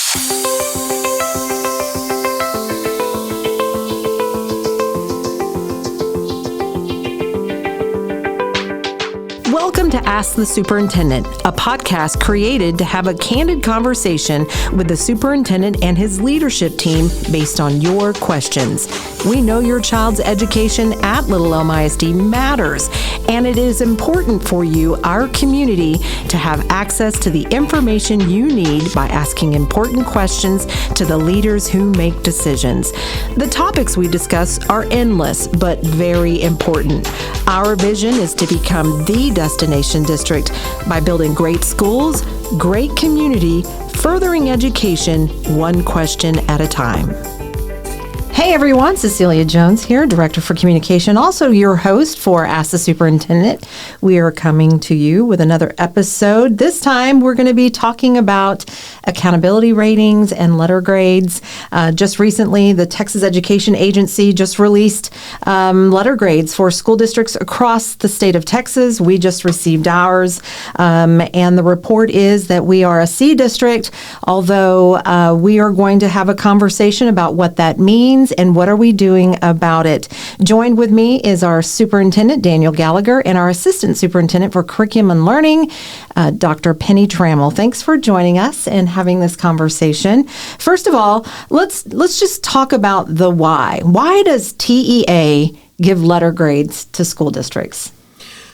Welcome to Ask the Superintendent, a podcast created to have a candid conversation with the superintendent and his leadership team based on your questions. We know your child's education at Little Elm ISD matters, and it is important for you, our community, to have access to the information you need by asking important questions to the leaders who make decisions. The topics we discuss are endless, but very important. Our vision is to become the destination district by building great schools, great community, furthering education, one question at a time. Hey everyone, Cecelia Jones here, Director for Communication, also your host for Ask the Superintendent. We are coming to you with another episode. This time we're going to be talking about accountability ratings and letter grades. Just recently, the Texas Education Agency just released letter grades for school districts across the state of Texas. We just received ours, and the report is that we are a C district, although we are going to have a conversation about what that means and what are we doing about it. Joined with me is our superintendent, Daniel Gallagher, and our assistant superintendent for curriculum and learning, Dr. Penny Tramel. Thanks for joining us and having this conversation. First of all, let's just talk about the why. Why does TEA give letter grades to school districts?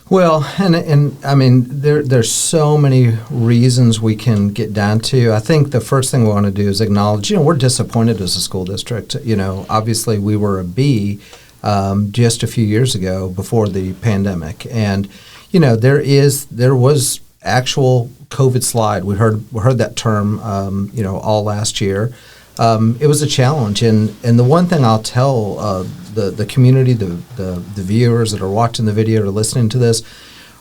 Well, and I mean, there's so many reasons we can get down to. I think the first thing we want to do is acknowledge, we're disappointed as a school district. Obviously we were a B just a few years ago before the pandemic. And, there was actual COVID slide. We heard that term, all last year. It was a challenge. And the one thing I'll tell the community, the viewers that are watching the video or listening to this,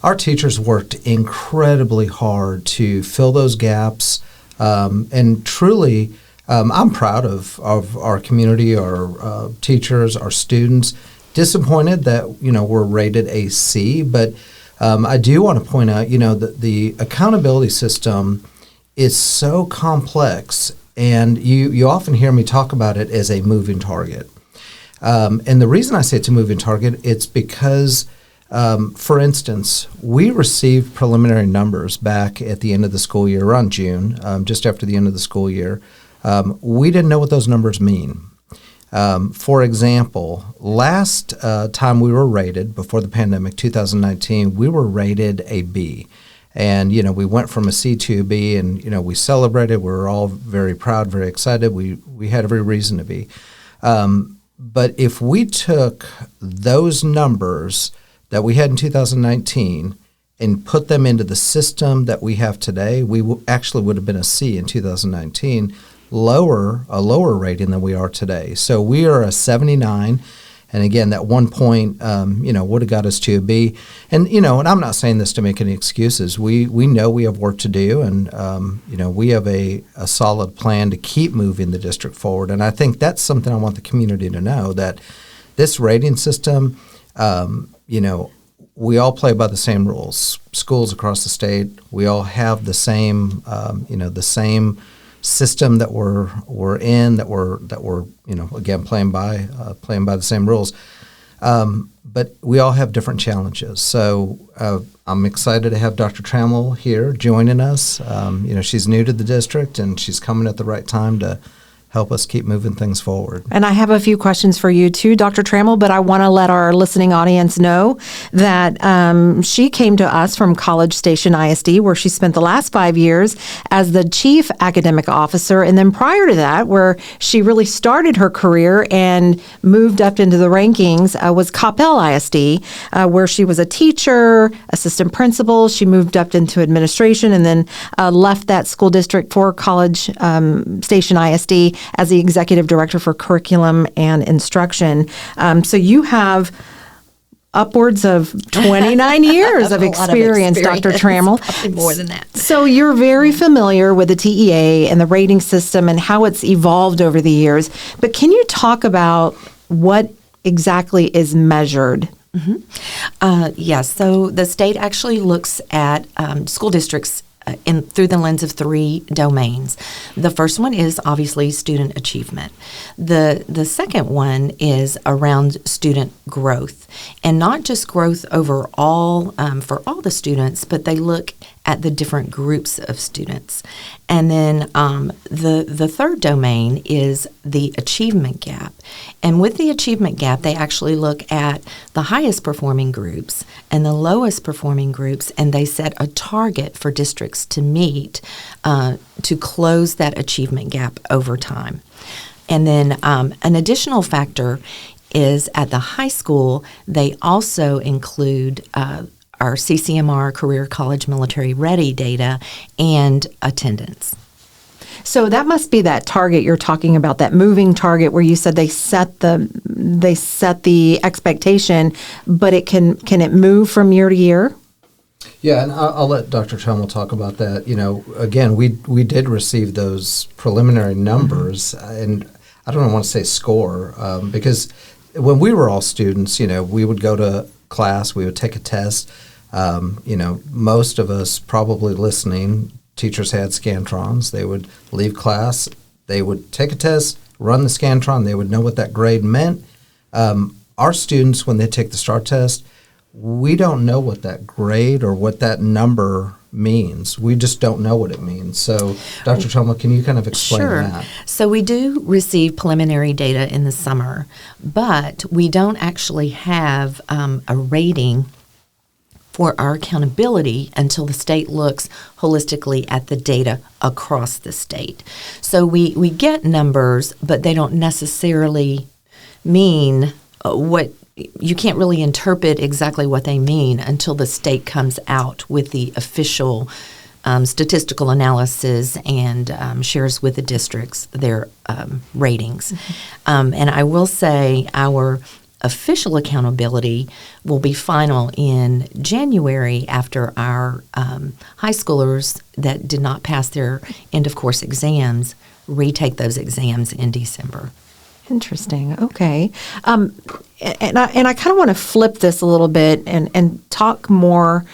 our teachers worked incredibly hard to fill those gaps. And truly, I'm proud of our community, our teachers, our students. Disappointed that, we're rated a C, but I do want to point out, that the accountability system is so complex, and you often hear me talk about it as a moving target. And the reason I say it's a moving target, it's because, for instance, we received preliminary numbers back at the end of the school year, around June, just after the end of the school year. We didn't know what those numbers mean. For example, last time we were rated, before the pandemic, 2019, we were rated a B. And, we went from a C to a B, and, we celebrated. We were all very proud, very excited. We had every reason to be. But if we took those numbers that we had in 2019 and put them into the system that we have today, we actually would have been a C in 2019, a lower rating than we are today. So we are a 79. And again, that 1 point, would have got us to a B. And, and I'm not saying this to make any excuses. We know we have work to do, and, we have a solid plan to keep moving the district forward. And I think that's something I want the community to know, that this rating system, we all play by the same rules. Schools across the state, we all have the same, the same system that we're in, that we're again playing by the same rules, but we all have different challenges. So I'm excited to have Dr. Tramel here joining us. She's new to the district, and she's coming at the right time to help us keep moving things forward. And I have a few questions for you too, Dr. Tramel, but I want to let our listening audience know that she came to us from College Station ISD, where she spent the last 5 years as the Chief Academic Officer. And then prior to that, where she really started her career and moved up into the rankings, was Coppell ISD, where she was a teacher, assistant principal. She moved up into administration and then left that school district for College Station ISD as the executive director for curriculum and instruction. So you have upwards of 29 years of experience, Dr. Tramel. Probably more than that. So you're very familiar with the TEA and the rating system and how it's evolved over the years. But can you talk about what exactly is measured? Yes. So the state actually looks at school districts through the lens of 3 domains. The first one is obviously student achievement. The second one is around student growth, and not just growth overall for all the students, but they look at the different groups of students. And then the third domain is the achievement gap. And with the achievement gap, they actually look at the highest performing groups and the lowest performing groups, and they set a target for districts to meet to close that achievement gap over time. And then an additional factor is at the high school, they also include our CCMR, Career College Military Ready data, and attendance. So that must be that target you're talking about, that moving target where you said they set the expectation, but can it move from year to year? Yeah, and I'll let Dr. Tramel talk about that. Again, we did receive those preliminary numbers, and I don't want to say score, because when we were all students, we would go to class, we would take a test. Most of us probably listening, teachers had Scantrons. They would leave class, they would take a test, run the Scantron, they would know what that grade meant. Our students, when they take the STAR test, we don't know what that grade or what that number means. We just don't know what it means. So, Dr. Tramel, can you kind of explain that? So we do receive preliminary data in the summer, but we don't actually have a rating for our accountability until the state looks holistically at the data across the state. So we get numbers, but they don't necessarily mean what you can't really interpret exactly what they mean until the state comes out with the official statistical analysis and shares with the districts their ratings. And I will say our official accountability will be final in January after our high schoolers that did not pass their end-of-course exams retake those exams in December. Interesting. Okay. And I kind of want to flip this a little bit and talk more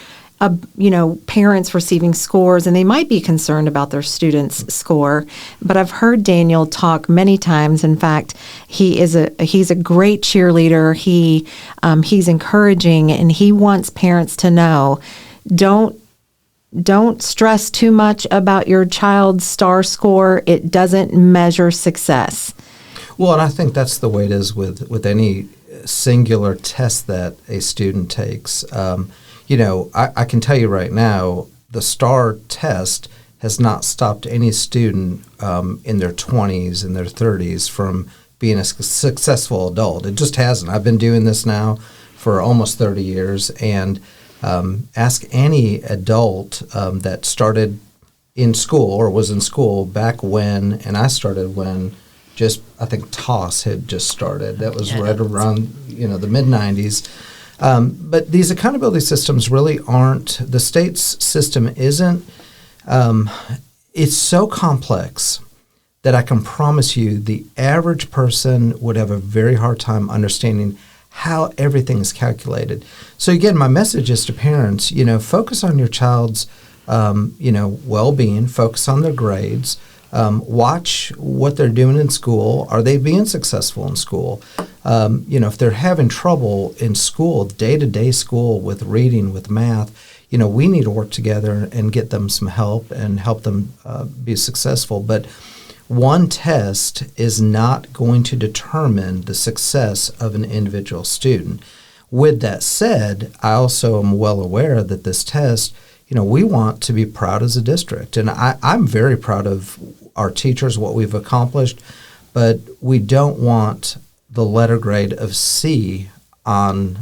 parents receiving scores, and they might be concerned about their students' score. But I've heard Daniel talk many times. In fact, he's a great cheerleader. He's encouraging, and he wants parents to know, don't stress too much about your child's STAR score. It doesn't measure success. Well, and I think that's the way it is with any singular test that a student takes. I can tell you right now, the STAR test has not stopped any student in their 20s and their 30s from being a successful adult. It just hasn't. I've been doing this now for almost 30 years, and ask any adult that started in school or was in school back when, and I started when I think TOS had just started. That was right around the mid-'90s. But these accountability systems really aren't, the state's system isn't, it's so complex that I can promise you the average person would have a very hard time understanding how everything is calculated. So again, my message is to parents, focus on your child's, well-being, focus on their grades, watch what they're doing in school. Are they being successful in school? If they're having trouble in school, day-to-day school with reading, with math, we need to work together and get them some help and help them be successful. But one test is not going to determine the success of an individual student. With that said, I also am well aware that this test, we want to be proud as a district. And I'm very proud of our teachers, what we've accomplished, but we don't want the letter grade of C on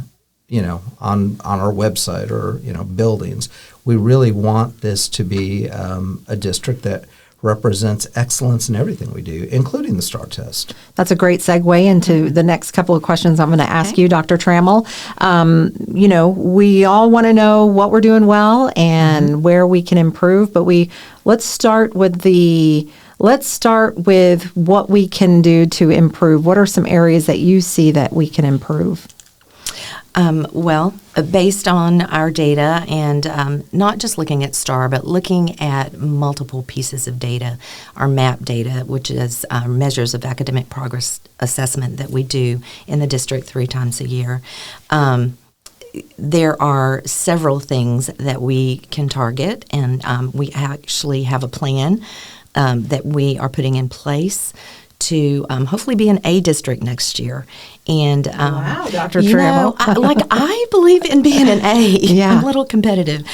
our website or, buildings. We really want this to be a district that represents excellence in everything we do, including the STAR test. That's a great segue into the next couple of questions I'm going to ask you, Dr. Tramel. We all want to know what we're doing well and where we can improve, but let's start with what we can do to improve. What are some areas that you see that we can improve? Based on our data and not just looking at STAR, but looking at multiple pieces of data, our MAP data, which is measures of academic progress assessment that we do in the district 3 times a year, there are several things that we can target, and we actually have a plan that we are putting in place to hopefully be an A district next year. And wow, Dr. Tramel. I believe in being an A. Yeah. I'm a little competitive.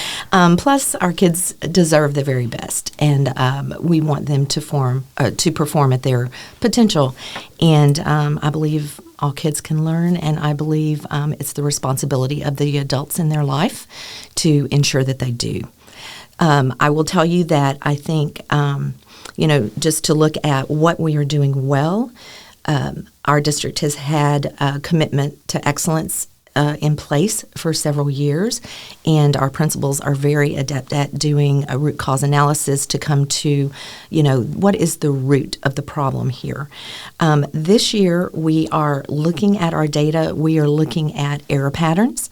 Plus, our kids deserve the very best, and we want them to perform at their potential. And I believe all kids can learn, and I believe it's the responsibility of the adults in their life to ensure that they do. I will tell you that I think, just to look at what we are doing well, our district has had a commitment to excellence in place for several years, and our principals are very adept at doing a root cause analysis to come to, what is the root of the problem here. This year, we are looking at our data. We are looking at error patterns.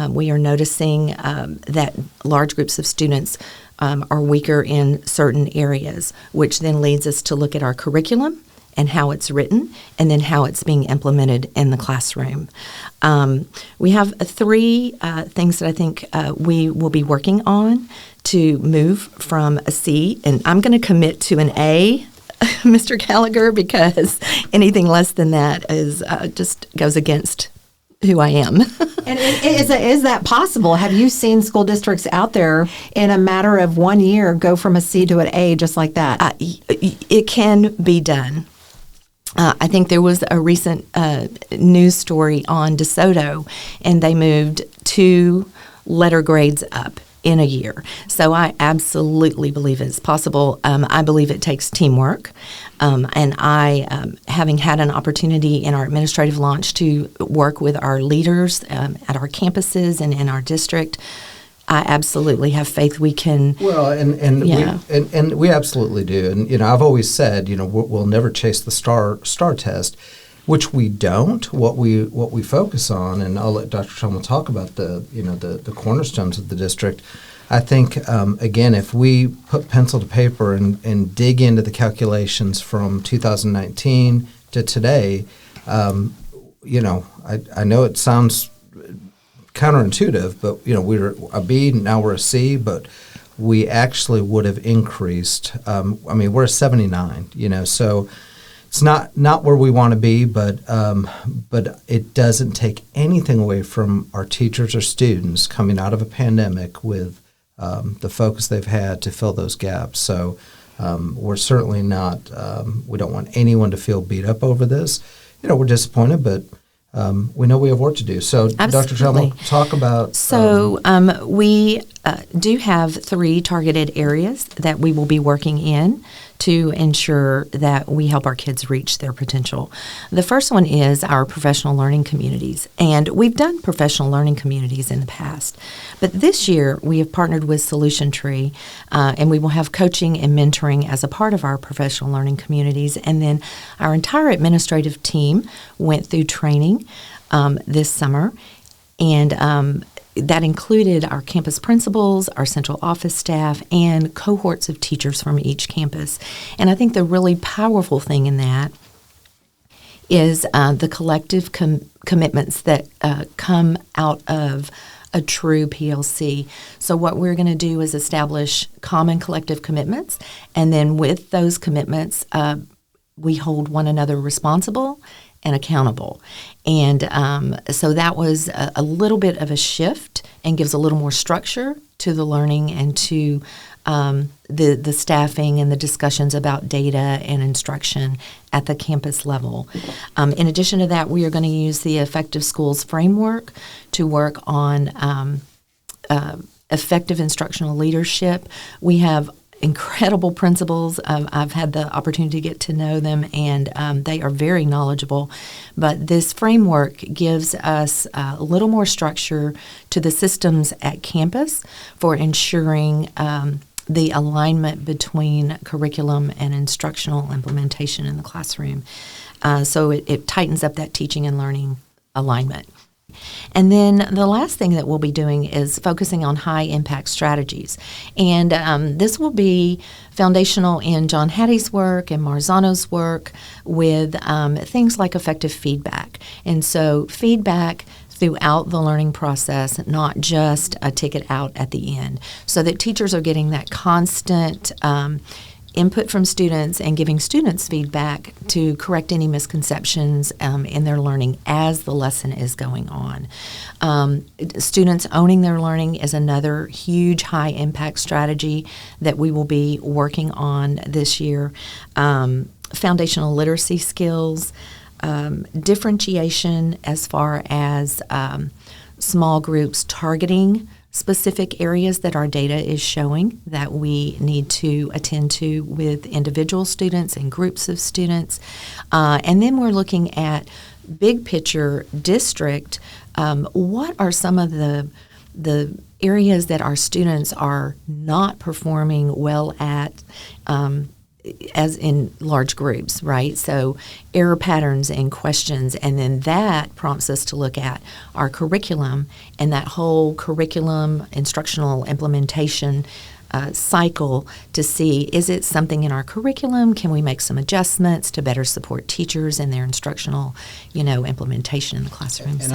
We are noticing that large groups of students are weaker in certain areas, which then leads us to look at our curriculum and how it's written, and then how it's being implemented in the classroom. We have 3 things that I think we will be working on to move from a C, and I'm going to commit to an A, Mr. Gallagher, because anything less than that is just goes against who I am. And is that possible? Have you seen school districts out there in a matter of 1 year go from a C to an A just like that? It can be done. I think there was a recent news story on DeSoto, and they moved 2 letter grades up in a year. So I absolutely believe it's possible. I believe it takes teamwork. And I, having had an opportunity in our administrative launch to work with our leaders at our campuses and in our district, I absolutely have faith we can. Well, and we absolutely do. And I've always said, we'll never chase the star test, which we don't. What we focus on, and I'll let Dr. Tramel talk about the cornerstones of the district. I think again, if we put pencil to paper and dig into the calculations from 2019 to today, I know it sounds counterintuitive, but we're a B, now we're a C, but we actually would have increased. We're a 79, so it's not where we want to be, but it doesn't take anything away from our teachers or students coming out of a pandemic with the focus they've had to fill those gaps. So we're certainly not. We don't want anyone to feel beat up over this. We're disappointed, but we know we have work to do. So, Absolutely. Dr. Tramel, talk about. So we do have 3 targeted areas that we will be working in to ensure that we help our kids reach their potential. The first one is our professional learning communities. And we've done professional learning communities in the past. But this year, we have partnered with Solution Tree, and we will have coaching and mentoring as a part of our professional learning communities. And then our entire administrative team went through training this summer. And that included our campus principals, our central office staff, and cohorts of teachers from each campus. And I think the really powerful thing in that is the collective commitments that come out of a true PLC. So what we're going to do is establish common collective commitments, and then with those commitments, we hold one another responsible and accountable. And so that was a little bit of a shift and gives a little more structure to the learning and to the staffing and the discussions about data and instruction at the campus level. In addition to that, we are going to use the Effective Schools framework to work on effective instructional leadership. We have incredible principals. I've had the opportunity to get to know them, and they are very knowledgeable. But this framework gives us a little more structure to the systems at campus for ensuring the alignment between curriculum and instructional implementation in the classroom. So it tightens up that teaching and learning alignment. And then the last thing that we'll be doing is focusing on high impact strategies. And this will be foundational in John Hattie's work and Marzano's work with things like effective feedback. And so feedback throughout the learning process, not just a ticket out at the end, so that teachers are getting that constant input from students and giving students feedback to correct any misconceptions in their learning as the lesson is going on. Students owning their learning is another huge high impact strategy that we will be working on this year. Foundational literacy skills, differentiation as far as small groups targeting specific areas that our data is showing that we need to attend to with individual students and groups of students. And then we're looking at big picture district. What are some of the areas that our students are not performing well at as in large groups, right? So error patterns and questions, and then that prompts us to look at our curriculum and that whole curriculum instructional implementation cycle to see, is it something in our curriculum? Can we make some adjustments to better support teachers in their instructional, implementation in the classroom? And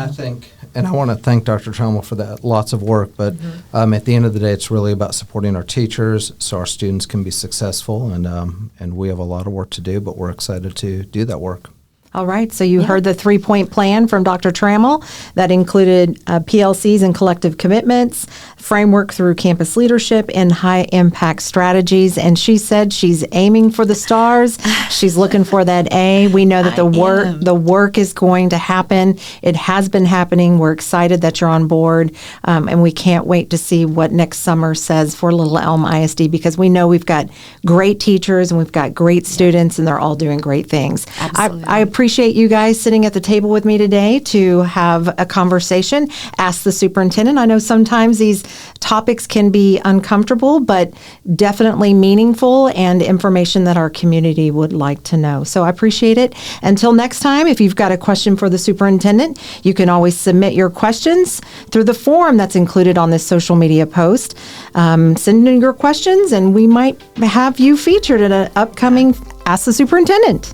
I want to thank Dr. Tramel for that. Lots of work, but at the end of the day, it's really about supporting our teachers so our students can be successful, and we have a lot of work to do, but we're excited to do that work. All right, so you heard the 3-point plan from Dr. Tramel that included PLCs and collective commitments, framework through campus leadership, and high impact strategies. And she said she's aiming for the stars. She's looking for that A. We know that the work is going to happen. It has been happening. We're excited that you're on board, and we can't wait to see what next summer says for Little Elm ISD, because we know we've got great teachers and we've got great students, and they're all doing great things. Absolutely. I appreciate you guys sitting at the table with me today to have a conversation. Ask the superintendent. I know sometimes these topics can be uncomfortable, but definitely meaningful and information that our community would like to know. So I appreciate it. Until next time, if you've got a question for the superintendent, you can always submit your questions through the form that's included on this social media post. Send in your questions, and we might have you featured at an upcoming Ask the Superintendent.